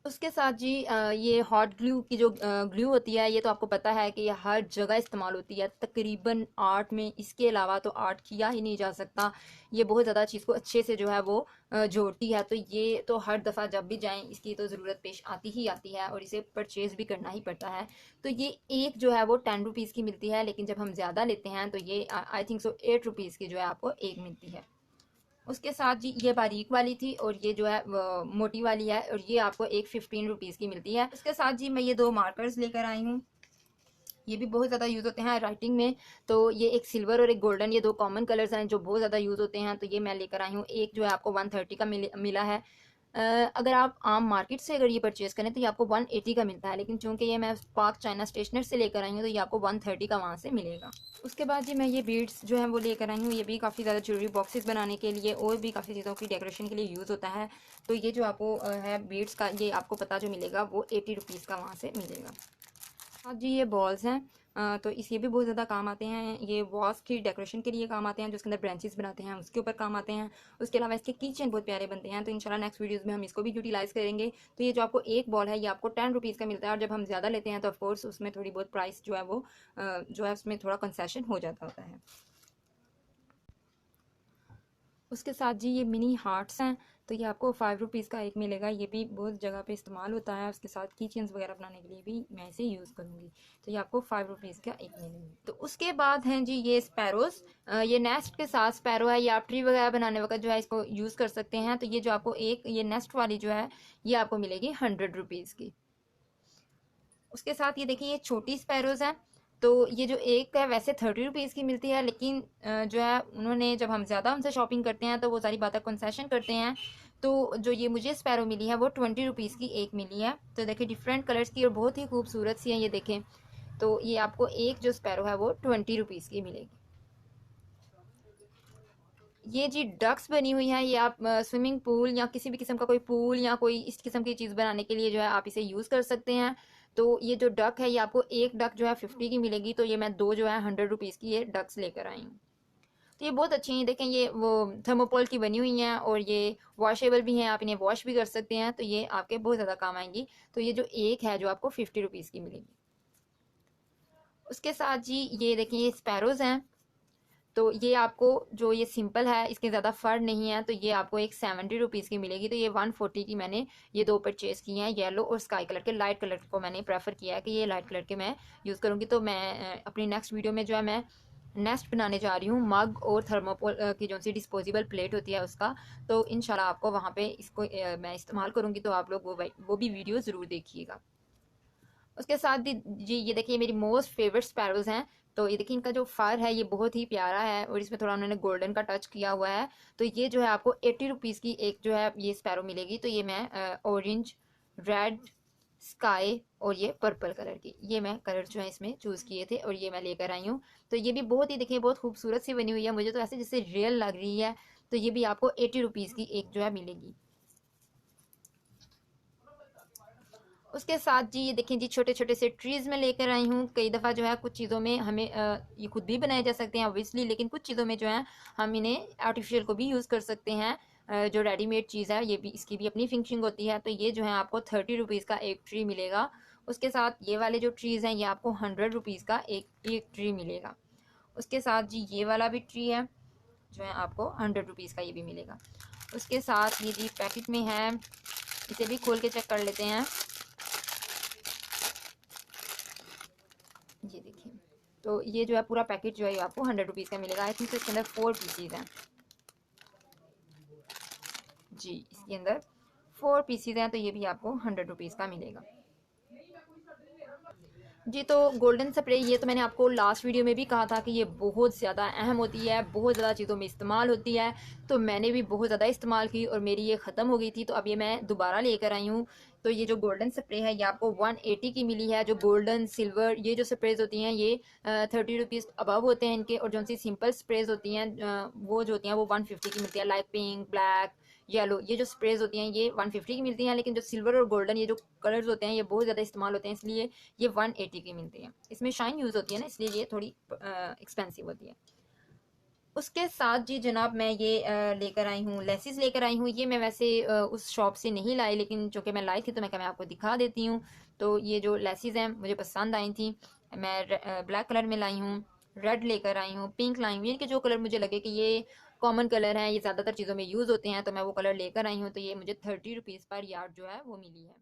उसके साथ जी ये हॉट ग्लू की जो ग्लू होती है, ये तो आपको पता है कि ये हर जगह इस्तेमाल होती है तकरीबन आर्ट में। इसके अलावा तो आर्ट किया ही नहीं जा सकता। ये बहुत ज़्यादा चीज़ को अच्छे से जो है वो जोड़ती है। तो ये तो हर दफ़ा जब भी जाएं इसकी तो ज़रूरत पेश आती ही आती है, और इसे परचेज़ भी करना ही पड़ता है। तो ये एक जो है वो 10 रुपीज़ की मिलती है, लेकिन जब हम ज़्यादा लेते हैं तो ये आई थिंक सो 8 रुपीज़ की जो है आपको एक मिलती है। उसके साथ जी ये बारीक वाली थी, और ये जो है मोटी वाली है, और ये आपको एक 15 रुपीज़ की मिलती है। उसके साथ जी मैं ये दो मार्कर्स लेकर आई हूँ। ये भी बहुत ज़्यादा यूज़ होते हैं राइटिंग में। तो ये एक सिल्वर और एक गोल्डन, ये दो कॉमन कलर्स हैं जो बहुत ज़्यादा यूज़ होते हैं। तो ये मैं लेकर आई हूँ। एक जो है आपको 130 का मिला है। अगर आप आम मार्केट से अगर ये परचेज़ करें तो ये आपको 180 का मिलता है, लेकिन चूंकि ये मैं पाक चाइना स्टेशनर से लेकर आई हूँ तो ये आपको 130 का वहाँ से मिलेगा। उसके बाद जी मैं ये बीड्स जो है वो लेकर आई हूँ। ये भी काफ़ी ज़्यादा ज्वेलरी बॉक्सेस बनाने के लिए और भी काफ़ी चीज़ों की डेकोरेशन के लिए यूज़ होता है। तो ये जो आपको है बीड्स का, ये आपको पता जो मिलेगा वो 80 रुपीज़ का वहाँ से मिलेगा। हाँ जी, ये बॉल्स हैं। तो इस ये भी बहुत ज़्यादा काम आते हैं। ये वॉल्स की डेकोरेशन के लिए काम आते हैं, जो उसके अंदर ब्रांचेस बनाते हैं उसके ऊपर काम आते हैं। उसके अलावा इसके की चेन बहुत प्यारे बनते हैं। तो इंशाल्लाह नेक्स्ट वीडियोस में हम इसको भी यूटिलाइज़ करेंगे। तो ये जो आपको एक बॉल है ये आपको 10 रुपीज़ का मिलता है, और जब हम ज़्यादा लेते हैं तो ऑफकोर्स उसमें थोड़ी बहुत प्राइस जो है वो जो है उसमें थोड़ा कंसेशन हो जाता होता है। उसके साथ जी ये मिनी हार्ट्स हैं। तो ये आपको 5 रुपीज़ का एक मिलेगा। ये भी बहुत जगह पे इस्तेमाल होता है। उसके साथ की चेन्स वगैरह बनाने के लिए भी मैं इसे यूज़ करूँगी। तो ये आपको 5 रुपीज़ का एक मिलेगा। तो उसके बाद हैं जी ये स्पैरोज। ये नेस्ट के साथ स्पैरो है। ये आप ट्री वगैरह बनाने वक्त जो है इसको यूज़ कर सकते हैं। तो ये जो आपको एक ये नेस्ट वाली जो है ये आपको मिलेगी 100 रुपीज़ की। उसके साथ ये देखिए ये छोटी स्पैरोज हैं। तो ये जो एक है वैसे 30 रुपीज़ की मिलती है, लेकिन जो है उन्होंने जब हम ज़्यादा उनसे शॉपिंग करते हैं तो वो सारी बातें कंसेशन करते हैं। तो जो ये मुझे स्पैरो मिली है वो 20 रुपीज़ की एक मिली है। तो देखिए डिफरेंट कलर्स की और बहुत ही खूबसूरत सी है ये देखें। तो ये आपको एक जो स्पैरो है वो 20 रुपीज़ की मिलेगी। ये जी डक्स बनी हुई है। ये आप स्विमिंग पूल या किसी भी किस्म का कोई पूल या कोई इस किस्म की चीज़ बनाने के लिए जो है आप इसे यूज़ कर सकते हैं। तो ये जो डक है ये आपको एक डक जो है 50 की मिलेगी। तो ये मैं दो जो है 100 रुपीज़ की ये डक्स लेकर आई हूँ। तो ये बहुत अच्छी हैं। देखें ये वो थर्मोकोल की बनी हुई हैं, और ये वॉशेबल भी हैं। आप इन्हें वॉश भी कर सकते हैं। तो ये आपके बहुत ज़्यादा काम आएंगी। तो ये जो एक है जो आपको 50 रुपीज़ की मिलेगी। उसके साथ जी ये देखें ये स्पैरोज़ हैं। तो ये आपको जो ये सिंपल है इसके ज़्यादा फर नहीं है। तो ये आपको एक 70 रुपीज़ की मिलेगी। तो ये 140 की मैंने ये दो परचेज़ की हैं। येलो और स्काई कलर के, लाइट कलर को मैंने प्रेफर किया है कि ये लाइट कलर के मैं यूज़ करूँगी। तो मैं अपनी नेक्स्ट वीडियो में जो है मैं नेक्स्ट बनाने जा रही हूँ मग और थर्मोकोल की जो सी डिस्पोजेबल प्लेट होती है उसका। तो इंशाल्लाह आपको वहाँ पे इसको मैं इस्तेमाल करूँगी। तो आप लोग वो भी वीडियो ज़रूर देखिएगा। उसके साथ जी ये देखिए मेरी मोस्ट फेवरेट स्पैरोज हैं। तो ये देखिए इनका जो फर है ये बहुत ही प्यारा है, और इसमें थोड़ा उन्होंने गोल्डन का टच किया हुआ है। तो ये जो है आपको 80 रुपीज़ की एक जो है ये स्पैरो मिलेगी। तो ये मैं ऑरेंज, रेड, स्काई और ये पर्पल कलर की ये मैं कलर जो है इसमें चूज़ किए थे, और ये मैं लेकर आई हूँ। तो ये भी बहुत ही देखिए बहुत खूबसूरत सी बनी हुई है। मुझे तो ऐसे जैसे रियल लग रही है। तो ये भी आपको 80 रुपीज़ की एक जो है मिलेगी। उसके साथ जी ये देखें जी छोटे छोटे से ट्रीज़ में लेकर आई हूँ। कई दफ़ा जो है कुछ चीज़ों में हमें ये खुद भी बनाए जा सकते हैं ऑब्वियसली, लेकिन कुछ चीज़ों में जो है हम इन्हें आर्टिफिशियल को भी यूज़ कर सकते हैं। जो रेडीमेड चीज़ है ये भी इसकी भी अपनी फिनिशिंग होती है। तो ये जो है आपको 30 रुपीज़ का एक ट्री मिलेगा। उसके साथ ये वाले जो ट्रीज़ हैं ये आपको 100 रुपीज़ का एक एक ट्री मिलेगा। उसके साथ जी ये वाला भी ट्री है जो है आपको 100 रुपीज़ का ये भी मिलेगा। उसके साथ ये जी पैकेट में है, इसे भी खोल के चेक कर लेते हैं। ये देखिए तो ये जो है पूरा पैकेट जो है ये आपको 100 रुपीज़ का मिलेगा। आई थिंक इसके अंदर 4 पीसीज हैं। जी इसके अंदर 4 पीसीज हैं। तो ये भी आपको 100 रुपीज़ का मिलेगा। जी तो गोल्डन स्प्रे ये तो मैंने आपको लास्ट वीडियो में भी कहा था कि ये बहुत ज़्यादा अहम होती है, बहुत ज़्यादा चीज़ों में इस्तेमाल होती है। तो मैंने भी बहुत ज़्यादा इस्तेमाल की और मेरी ये ख़त्म हो गई थी। तो अब ये मैं दोबारा लेकर आई हूँ। तो ये जो गोल्डन स्प्रे है ये आपको 180 की मिली है। जो गोल्डन सिल्वर ये जो स्प्रेज होती हैं ये 30 रुपीज़ अबव होते हैं इनके, और जो सी सिंपल स्प्रेज होती हैं वो जो होती हैं वो 150 की मिलती है। लाइक पिंक, ब्लैक, येलो ये जो स्प्रेज होती हैं ये 150 की मिलती हैं। लेकिन जो सिल्वर और गोल्डन ये जो कलर्स होते हैं ये बहुत ज़्यादा इस्तेमाल होते हैं, इसलिए ये 180 की मिलती है। इसमें शाइन यूज़ होती है ना, इसलिए ये थोड़ी एक्सपेंसिव होती है। उसके साथ जी जनाब मैं ये लेकर आई हूँ, लेसिस लेकर आई हूँ। ये मैं वैसे उस शॉप से नहीं लाई, लेकिन जो कि मैं लाई थी तो मैं आपको दिखा देती हूँ। तो ये जो लेसिस हैं मुझे पसंद आई थी। मैं ब्लैक कलर में लाई हूँ, रेड लेकर आई हूँ, पिंक लाई हूँ। ये कि जो कलर मुझे लगे कि ये कॉमन कलर है, ये ज़्यादातर चीज़ों में यूज़ होते हैं, तो मैं वो कलर लेकर आई हूँ। तो ये मुझे 30 रुपीज़ पर यार्ड जो है वो मिली है।